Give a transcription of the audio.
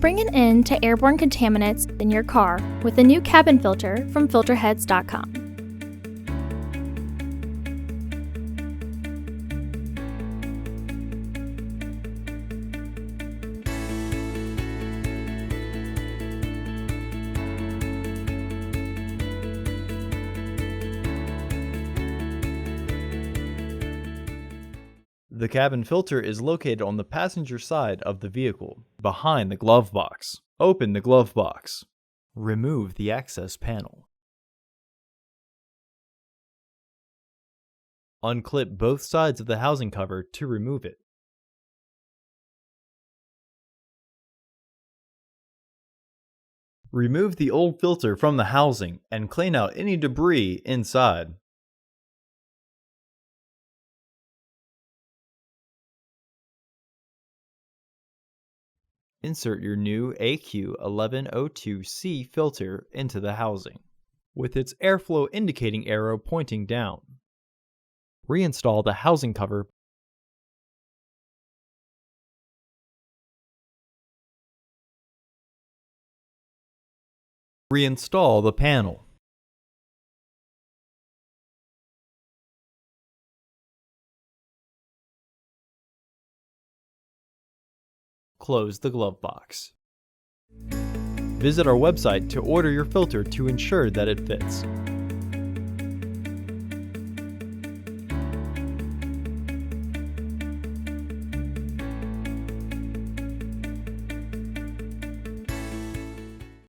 bring an end to airborne contaminants in your car with a new cabin filter from Filterheads.com. The cabin filter is located on the passenger side of the vehicle, behind the glove box. Open the glove box. Remove the access panel. Unclip both sides of the housing cover to remove it. Remove the old filter from the housing and clean out any debris inside. Insert your new AQ1102C filter into the housing, with its airflow indicating arrow pointing down. Reinstall the housing cover. Reinstall the panel. Close the glove box. Visit our website to order your filter to ensure that it fits.